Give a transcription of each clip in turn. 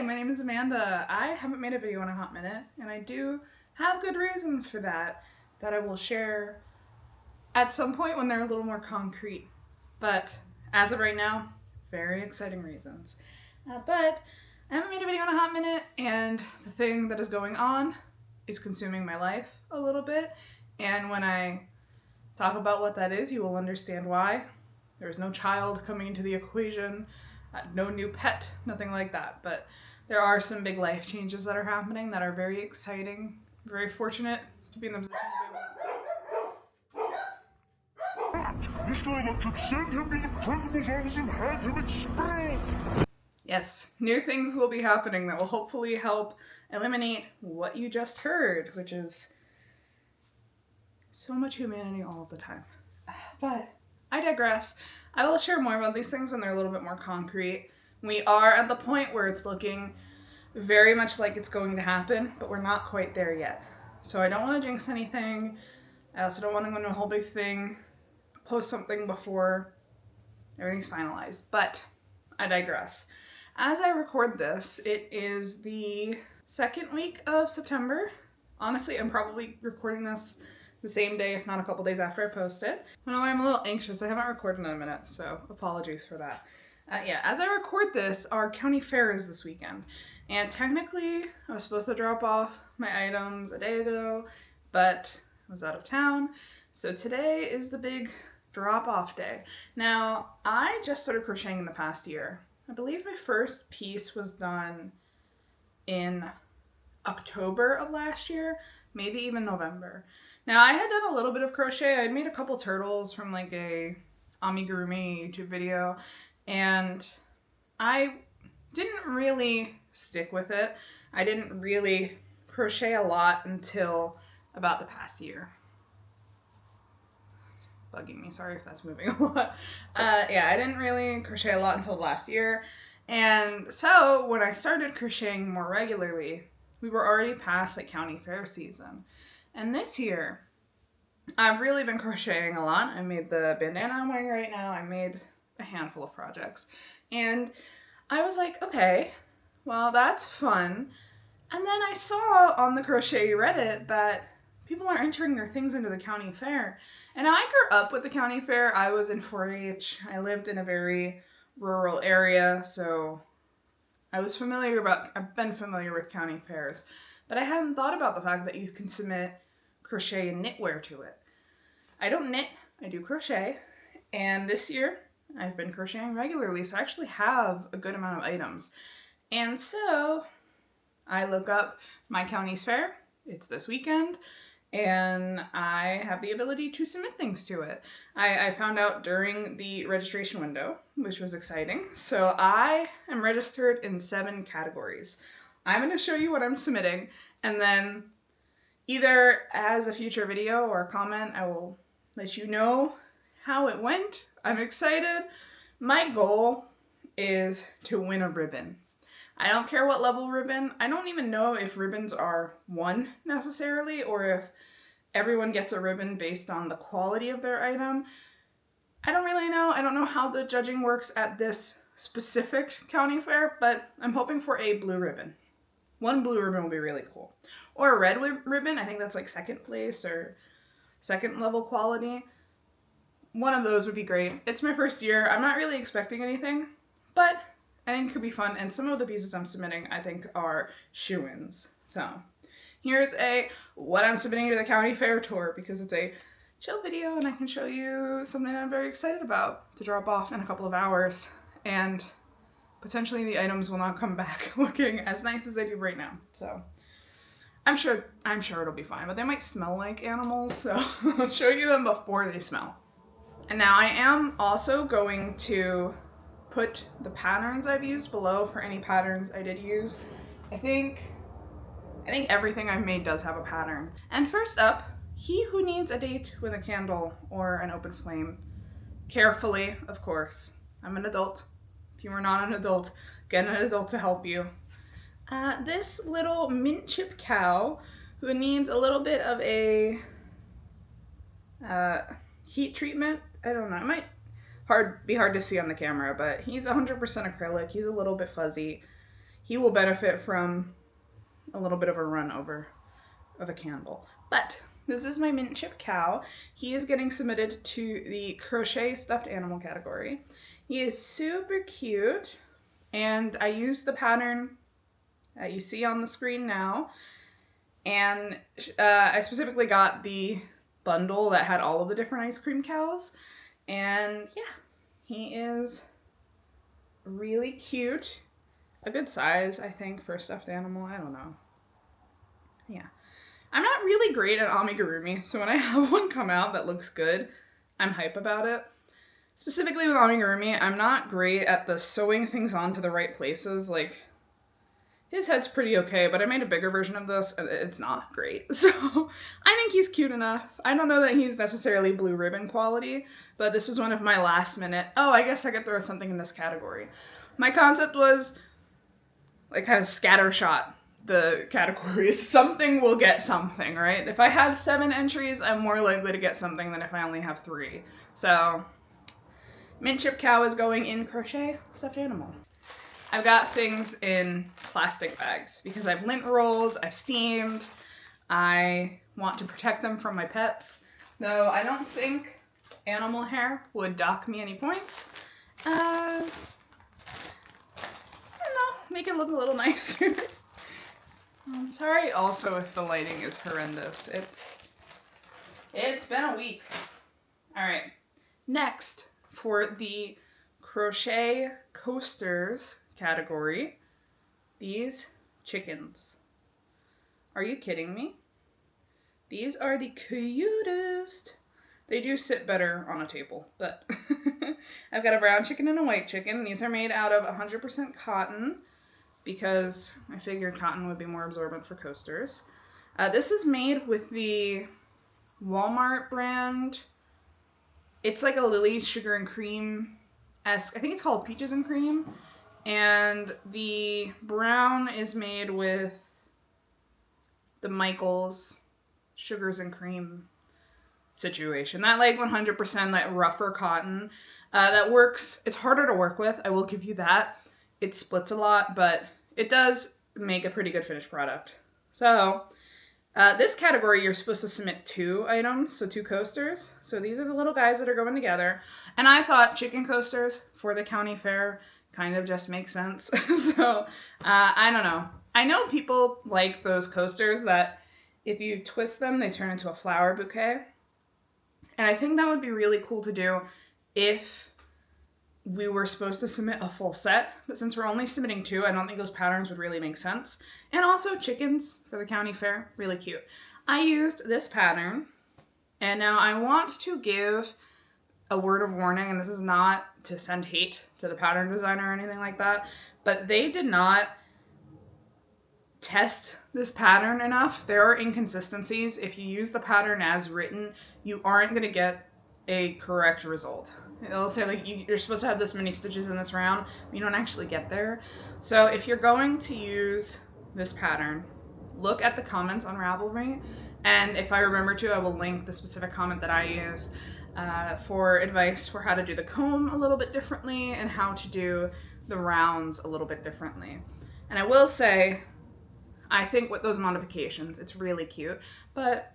Hi, my name is Amanda. I haven't made a video in a hot minute, and I do have good reasons for that I will share at some point when they're a little more concrete. But as of right now, very exciting reasons. But I haven't made a video in a hot minute, and the thing that is going on is consuming my life a little bit. And when I talk about what that is, you will understand why. There is no child coming into the equation, no new pet, nothing like that. But there are some big life changes that are happening that are very exciting. I'm very fortunate to be in the position to be able to. Mr. Electric, send him to the principal's office and have him expelled! Yes, new things will be happening that will hopefully help eliminate what you just heard, which is so much humanity all the time. But I digress. I will share more about these things when they're a little bit more concrete. We are at the point where it's looking very much like it's going to happen, but we're not quite there yet. So I don't want to jinx anything. I also don't want to go into a whole big thing, post something before everything's finalized. But I digress. As I record this, it is the second week of September. Honestly, I'm probably recording this the same day, if not a couple days after I post it. I know I'm a little anxious. I haven't recorded in a minute, so apologies for that. As I record this, our county fair is this weekend. And technically, I was supposed to drop off my items a day ago, but I was out of town. So today is the big drop-off day. Now, I just started crocheting in the past year. I believe my first piece was done in October of last year, maybe even November. Now, I had done a little bit of crochet. I made a couple turtles from like a amigurumi YouTube video, and I didn't really stick with it. I didn't really crochet a lot until about the past year. It's bugging me, sorry if that's moving a lot. I didn't really crochet a lot until last year. And so when I started crocheting more regularly, we were already past like county fair season. And this year, I've really been crocheting a lot. I made the bandana I'm wearing right now. I made a handful of projects. And I was like, okay, well, that's fun. And then I saw on the crochet Reddit that people are entering their things into the county fair. And I grew up with the county fair. I was in 4-H. I lived in a very rural area, so I've been familiar with county fairs. But I hadn't thought about the fact that you can submit crochet and knitwear to it. I don't knit, I do crochet. And this year, I've been crocheting regularly, so I actually have a good amount of items. And so I look up my county's fair. It's this weekend, and I have the ability to submit things to it. I found out during the registration window, which was exciting. So I am registered in 7 categories. I'm going to show you what I'm submitting, and then either as a future video or a comment, I will let you know how it went. I'm excited. My goal is to win a ribbon. I don't care what level ribbon. I don't even know if ribbons are won necessarily, or if everyone gets a ribbon based on the quality of their item. I don't really know. I don't know how the judging works at this specific county fair, but I'm hoping for a blue ribbon. 1 blue ribbon will be really cool. Or a red ribbon. I think that's like 2nd place or 2nd level quality. One of those would be great. It's my first year. I'm not really expecting anything, but I think it could be fun. And some of the pieces I'm submitting, I think, are shoo-ins. So here's what I'm submitting to the county fair tour, because it's a chill video and I can show you something that I'm very excited about to drop off in a couple of hours. And potentially the items will not come back looking as nice as they do right now. So I'm sure it'll be fine, but they might smell like animals, so I'll show you them before they smell. And now I am also going to put the patterns I've used below for any patterns I did use. I think everything I've made does have a pattern. And first up, he who needs a date with a candle or an open flame. Carefully, of course. I'm an adult. If you are not an adult, get an adult to help you. This little mint chip cow who needs a little bit of a heat treatment. I don't know, it might be hard to see on the camera, but he's 100% acrylic. He's a little bit fuzzy. he will benefit from a little bit of a run over of a candle. But this is my mint chip cow. He is getting submitted to the crochet stuffed animal category. He is super cute, and I used the pattern that you see on the screen now, and I specifically got the bundle that had all of the different ice cream cows, and yeah, he is really cute. A good size, I think, for a stuffed animal. I don't know. Yeah. I'm not really great at amigurumi, so when I have one come out that looks good, I'm hype about it. Specifically with amigurumi, I'm not great at the sewing things onto the right places. Like, his head's pretty okay, but I made a bigger version of this, and it's not great. So, I think he's cute enough. I don't know that he's necessarily blue ribbon quality, but this was one of my last minute, oh, I guess I could throw something in this category. My concept was, like, kind of scattershot the categories. Something will get something, right? If I have 7 entries, I'm more likely to get something than if I only have 3. So, mint chip cow is going in crochet stuffed animal. I've got things in plastic bags because I've lint rolled, I've steamed, I want to protect them from my pets. Though I don't think animal hair would dock me any points. I don't know, make it look a little nicer. I'm sorry also if the lighting is horrendous. It's been a week. Alright, next for the crochet coasters category, these chickens. Are you kidding me? These are the cutest. They do sit better on a table, but I've got a brown chicken and a white chicken. These are made out of 100% cotton, because I figured cotton would be more absorbent for coasters. This is made with the Walmart brand. It's like a Lily's Sugar and Cream-esque. I think it's called Peaches and Cream. And the brown is made with the Michael's Sugars and Cream situation. That like 100% like rougher cotton. That works. It's harder to work with, I will give you that. It splits a lot, but it does make a pretty good finished product. So, this category, you're supposed to submit 2 items, so 2 coasters. So these are the little guys that are going together. And I thought chicken coasters for the county fair kind of just makes sense. So, I don't know. I know people like those coasters that if you twist them, they turn into a flower bouquet. And I think that would be really cool to do if we were supposed to submit a full set, but since we're only submitting 2, I don't think those patterns would really make sense. And also chickens for the county fair, really cute. I used this pattern, and now I want to give a word of warning, and this is not to send hate to the pattern designer or anything like that, but they did not test this pattern enough. There are inconsistencies. If you use the pattern as written, you aren't going to get a correct result. It'll say like you're supposed to have this many stitches in this round, but you don't actually get there. So if you're going to use this pattern, look at the comments on Ravelry, and if I remember to, I will link the specific comment that I used for advice for how to do the comb a little bit differently and how to do the rounds a little bit differently. And I will say, I think with those modifications, it's really cute, but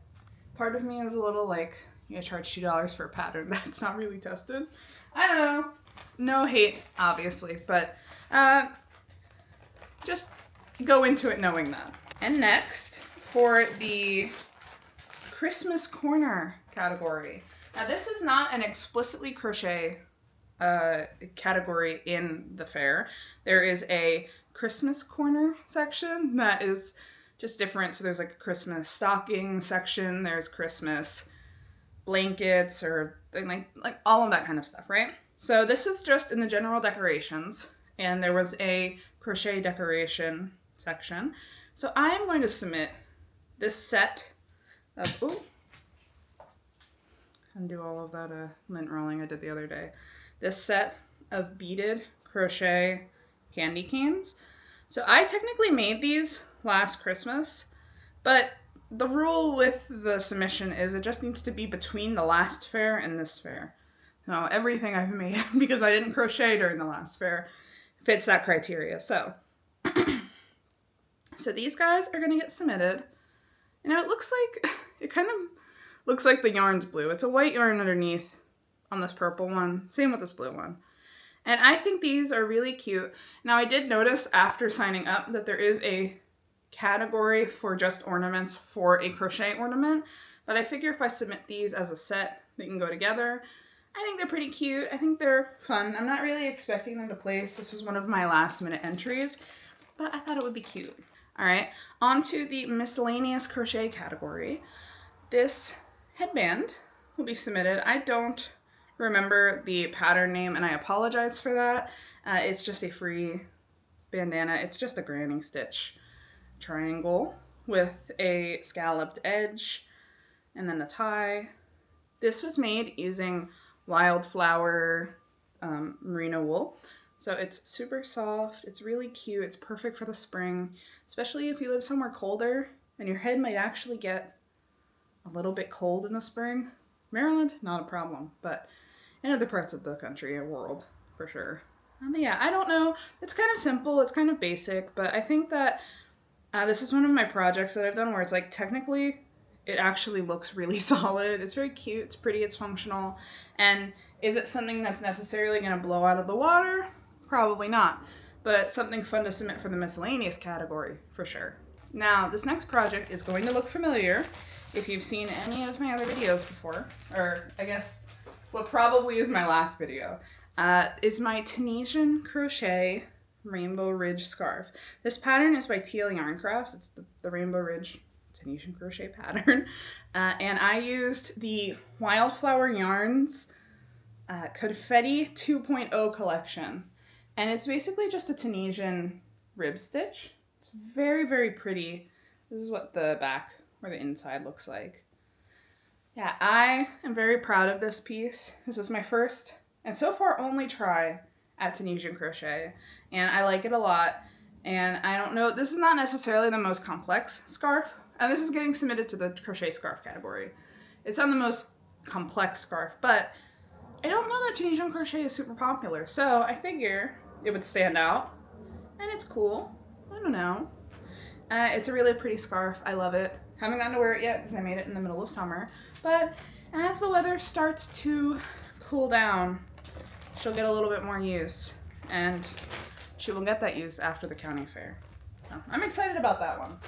part of me is a little like, you charge $2 for a pattern that's not really tested. I don't know. No hate, obviously, but just go into it knowing that. And next, for the Christmas corner category. Now, this is not an explicitly crochet category in the fair. There is a Christmas corner section that is just different. So there's like a Christmas stocking section. There's Christmas blankets or like all of that kind of stuff, right? So this is just in the general decorations, and there was a crochet decoration section. So I'm going to submit this set of, undo all of that lint rolling I did the other day. This set of beaded crochet candy canes. So I technically made these last Christmas, but the rule with the submission is it just needs to be between the last fair and this fair. So everything I've made, because I didn't crochet during the last fair, fits that criteria. So So these guys are gonna get submitted. You know, it looks like, it kind of looks like the yarn's blue. It's a white yarn underneath on this purple one. Same with this blue one. And I think these are really cute. Now I did notice after signing up that there is a category for just ornaments for a crochet ornament. But I figure if I submit these as a set, they can go together. I think they're pretty cute. I think they're fun. I'm not really expecting them to place. This was one of my last minute entries, but I thought it would be cute. All right, on to the miscellaneous crochet category. This headband will be submitted. I don't remember the pattern name and I apologize for that. It's just a free bandana. It's just a granny stitch triangle with a scalloped edge and then a tie. This was made using wildflower merino wool. So it's super soft, it's really cute, it's perfect for the spring, especially if you live somewhere colder and your head might actually get a little bit cold in the spring. Maryland, not a problem, but in other parts of the country or world, for sure. Yeah, I don't know, it's kind of simple, it's kind of basic, but I think that this is one of my projects that I've done where it's like technically it actually looks really solid. It's very cute, it's pretty, it's functional, and is it something that's necessarily going to blow out of the water? Probably not, but something fun to submit for the miscellaneous category, for sure. Now, this next project is going to look familiar if you've seen any of my other videos before, or I guess what probably is my last video, is my Tunisian crochet Rainbow Ridge scarf. This pattern is by Teal Yarn Crafts. It's the Rainbow Ridge Tunisian crochet pattern, and I used the Wildflower Yarns Confetti 2.0 collection. And it's basically just a Tunisian rib stitch. It's very, very pretty. This is what the back or the inside looks like. Yeah, I am very proud of this piece. This was my first and so far only try at Tunisian crochet. And I like it a lot. And I don't know, this is not necessarily the most complex scarf. And this is getting submitted to the crochet scarf category. It's not the most complex scarf, but I don't know that Tunisian crochet is super popular. So I figure it would stand out, and it's cool. I don't know. It's a really pretty scarf. I love it. Haven't gotten to wear it yet because I made it in the middle of summer. But as the weather starts to cool down, she'll get a little bit more use, and she will get that use after the county fair. So I'm excited about that one.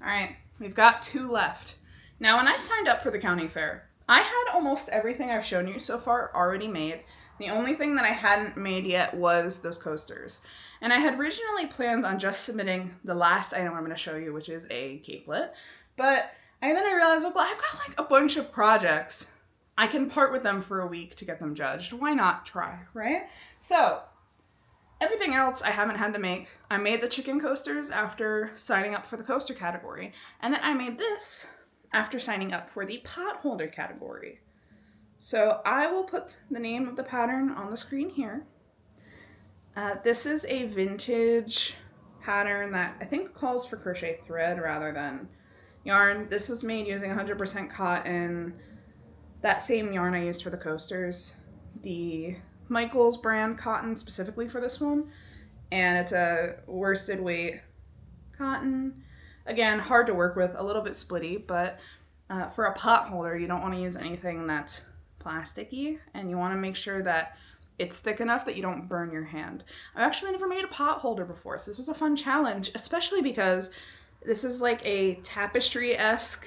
All right, we've got 2 left. Now, when I signed up for the county fair, I had almost everything I've shown you so far already made. The only thing that I hadn't made yet was those coasters. And I had originally planned on just submitting the last item I'm going to show you, which is a capelet. But then I realized, well, I've got like a bunch of projects. I can part with them for a week to get them judged. Why not try, right? So everything else I haven't had to make. I made the chicken coasters after signing up for the coaster category. And then I made this after signing up for the pot holder category. So I will put the name of the pattern on the screen here. This is a vintage pattern that I think calls for crochet thread rather than yarn. This was made using 100% cotton, that same yarn I used for the coasters, the Michaels brand cotton specifically for this one, and it's a worsted weight cotton. Again, hard to work with, a little bit splitty, but for a pot holder, you don't want to use anything that's plasticky, and you want to make sure that it's thick enough that you don't burn your hand. I've actually never made a pot holder before, so this was a fun challenge, especially because this is like a tapestry-esque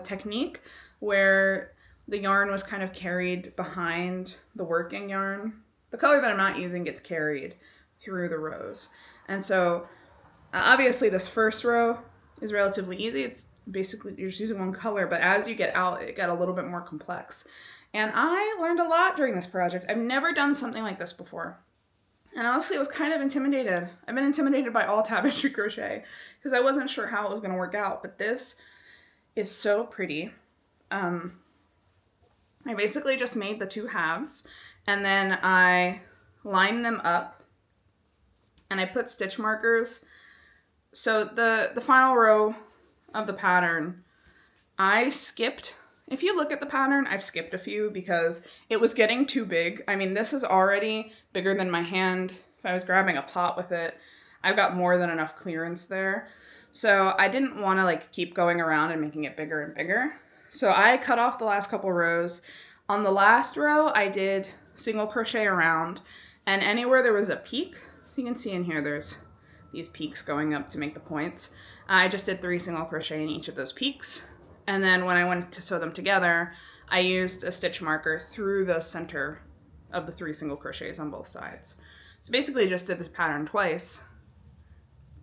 technique where the yarn was kind of carried behind the working yarn. The color that I'm not using gets carried through the rows. And so obviously this first row is relatively easy. It's basically you're just using one color, but as you get out, it got a little bit more complex. And I learned a lot during this project. I've never done something like this before. And honestly, I was kind of intimidated. I've been intimidated by all tapestry crochet because I wasn't sure how it was going to work out, but this is so pretty. I basically just made the 2 halves and then I lined them up and I put stitch markers. So the final row of the pattern, I skipped. If you look at the pattern, I've skipped a few because it was getting too big. I mean, this is already bigger than my hand. If I was grabbing a pot with it, I've got more than enough clearance there. So I didn't want to like keep going around and making it bigger and bigger. So I cut off the last couple rows. On the last row, I did single crochet around, and anywhere there was a peak, so you can see in here there's these peaks going up to make the points. I just did 3 single crochet in each of those peaks. And then when I went to sew them together, I used a stitch marker through the center of the 3 single crochets on both sides. So basically I just did this pattern twice,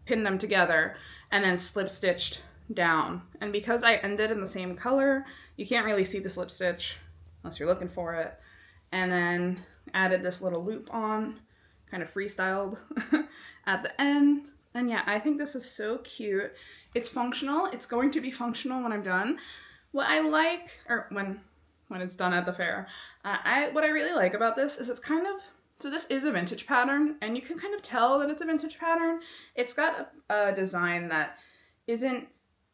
pinned them together, and then slip stitched down. And because I ended in the same color, you can't really see the slip stitch unless you're looking for it. And then added this little loop on, kind of freestyled at the end. And yeah, I think this is so cute. It's functional. It's going to be functional when I'm done. What I like, or when it's done at the fair, what I really like about this is it's kind of, so this is a vintage pattern, and you can kind of tell that it's a vintage pattern. It's got a design that isn't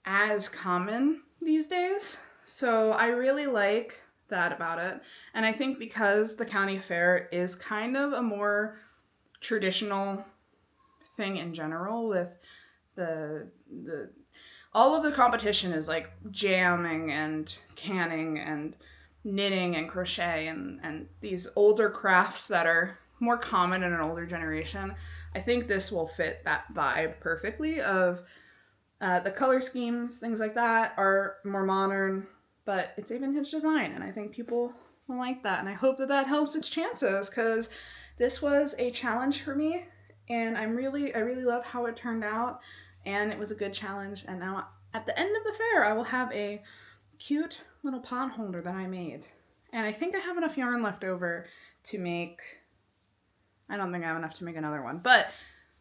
as common these days. So I really like that about it. And I think because the county fair is kind of a more traditional thing in general, with the all of the competition is like jamming and canning and knitting and crochet and these older crafts that are more common in an older generation. I think this will fit that vibe perfectly of the color schemes, things like that are more modern, but it's a vintage design, and I think people will like that. And I hope that that helps its chances, because this was a challenge for me, and I really love how it turned out, and it was a good challenge. And now at the end of the fair, I will have a cute little pot holder that I made. And I think I have enough yarn left over to make, I don't think I have enough to make another one, but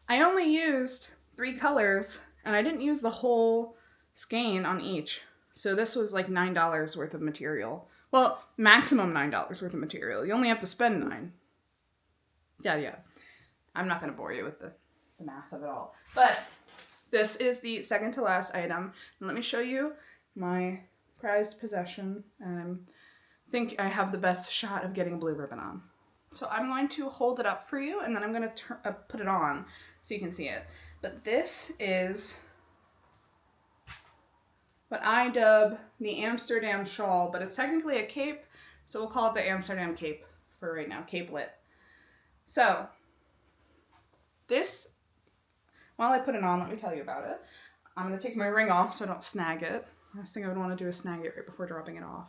I only used 3 colors, and I didn't use the whole skein on each. So this was like $9 worth of material. Well, maximum $9 worth of material. You only have to spend $9. Yeah. I'm not going to bore you with the math of it all. But this is the second to last item. And let me show you my prized possession. And I think I have the best shot of getting blue ribbon on. So I'm going to hold it up for you, and then I'm going to put it on so you can see it. But this is what I dub the Amsterdam shawl, but it's technically a cape, so we'll call it the Amsterdam cape for right now, capelet. So this, while I put it on, let me tell you about it. I'm going to take my ring off so I don't snag it. Last thing I would want to do is snag it right before dropping it off.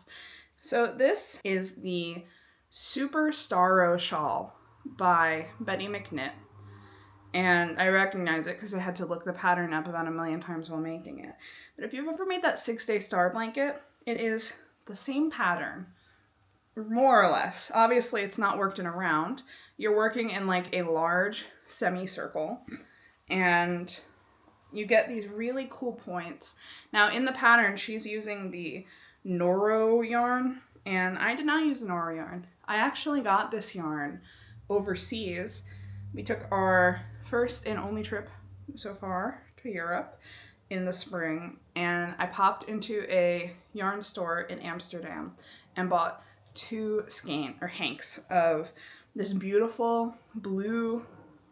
So this is the Super Starro shawl by Betty McKnit. And I recognize it because I had to look the pattern up about 1,000,000 times while making it. But if you've ever made that 6-day star blanket, it is the same pattern, more or less. Obviously, it's not worked in a round. You're working in like a large semicircle, and you get these really cool points. Now, in the pattern, she's using the Noro yarn, and I did not use the Noro yarn. I actually got this yarn overseas. We took our first and only trip so far to Europe in the spring, and I popped into a yarn store in Amsterdam and bought 2 hanks of this beautiful blue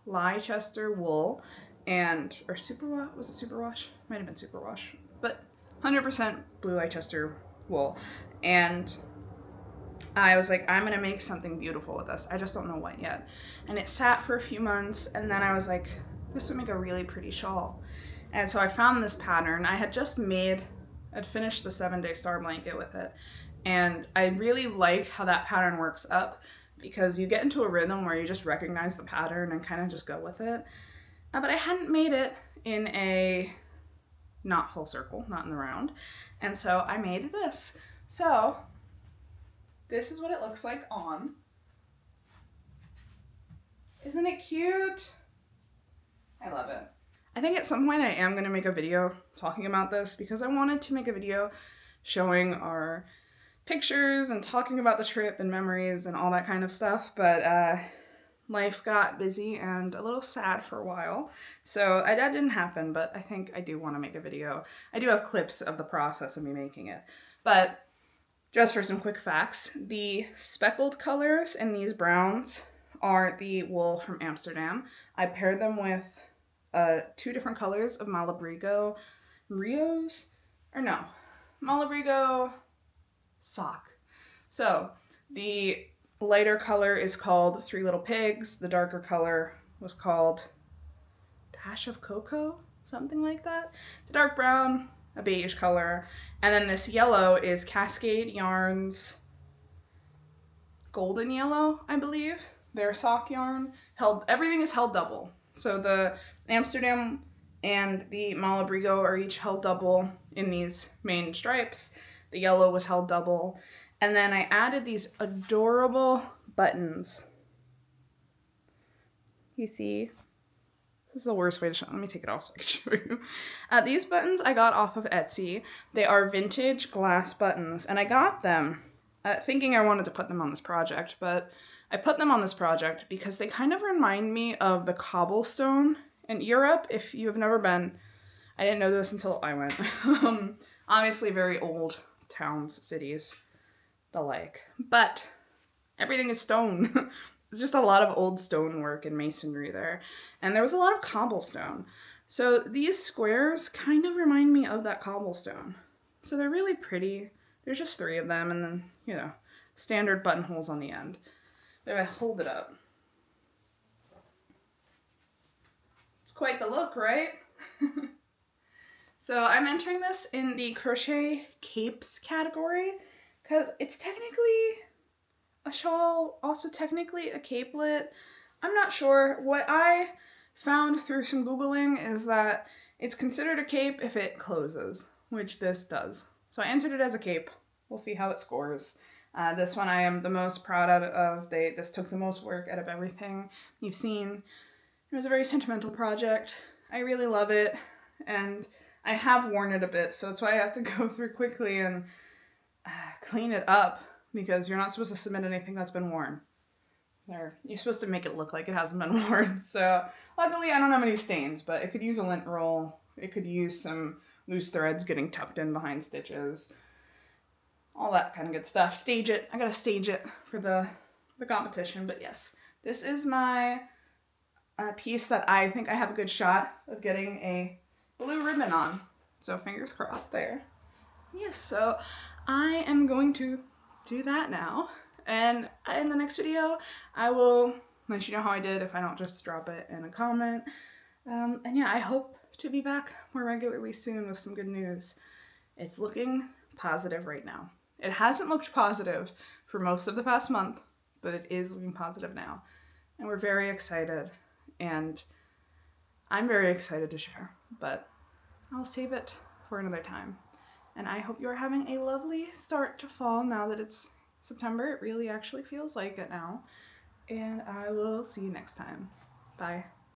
Leicester wool, and, or superwash, was it superwash? Might have been superwash, but 100% blue Leicester wool. And I was like, I'm gonna make something beautiful with this. I just don't know what yet. And it sat for a few months, and then I was like, this would make a really pretty shawl. And so I found this pattern. I had I'd finished the 7-day star blanket with it. And I really like how that pattern works up, because you get into a rhythm where you just recognize the pattern and kind of just go with it. But I hadn't made it in a not full circle, not in the round. And so I made this. So this is what it looks like on. Isn't it cute? I love it. I think at some point I am going to make a video talking about this, because I wanted to make a video showing our pictures and talking about the trip and memories and all that kind of stuff, but life got busy and a little sad for a while, so that didn't happen. But I think I do want to make a video. I do have clips of the process of me making it, but just for some quick facts, the speckled colors in these browns are the wool from Amsterdam. I paired them with 2 different colors of Malabrigo Rios, or no, Malabrigo sock. So the lighter color is called Three Little Pigs. The darker color was called Dash of Cocoa, something like that. It's a dark brown, a beige color. And then this yellow is Cascade Yarns Golden Yellow, I believe. Their sock yarn. Everything is held double. So the Amsterdam and the Malabrigo are each held double in these main stripes. The yellow was held double. And then I added these adorable buttons. You see? This is the worst way to show. Let me take it off so I can show you. These buttons I got off of Etsy. They are vintage glass buttons, and I got them thinking I wanted to put them on this project, but I put them on this project because they kind of remind me of the cobblestone in Europe. If you have never been, I didn't know this until I went. Obviously very old towns, cities, the like. But everything is stone. There's just a lot of old stonework and masonry there. And there was a lot of cobblestone. So these squares kind of remind me of that cobblestone. So they're really pretty. There's just 3 of them, and then, you know, standard buttonholes on the end. If I hold it up. It's quite the look, right? So I'm entering this in the crochet capes category because it's technically a shawl, also technically a capelet. I'm not sure. What I found through some Googling is that it's considered a cape if it closes, which this does. So I entered it as a cape. We'll see how it scores. This one I am the most proud of. This took the most work out of everything you've seen. It was a very sentimental project. I really love it, and I have worn it a bit, so that's why I have to go through quickly and clean it up, because you're not supposed to submit anything that's been worn. You're supposed to make it look like it hasn't been worn. So luckily I don't have any stains, but it could use a lint roll. It could use some loose threads getting tucked in behind stitches. All that kind of good stuff. Stage it. I gotta stage it for the competition. But yes, this is my piece that I think I have a good shot of getting a blue ribbon on. So fingers crossed there. Yes, so I am going to do that now. And in the next video, I will let you know how I did if I don't just drop it in a comment. And yeah, I hope to be back more regularly soon with some good news. It's looking positive right now. It hasn't looked positive for most of the past month, but it is looking positive now. And we're very excited. And I'm very excited to share, but I'll save it for another time. And I hope you're having a lovely start to fall now that it's September. It really actually feels like it now. And I will see you next time. Bye.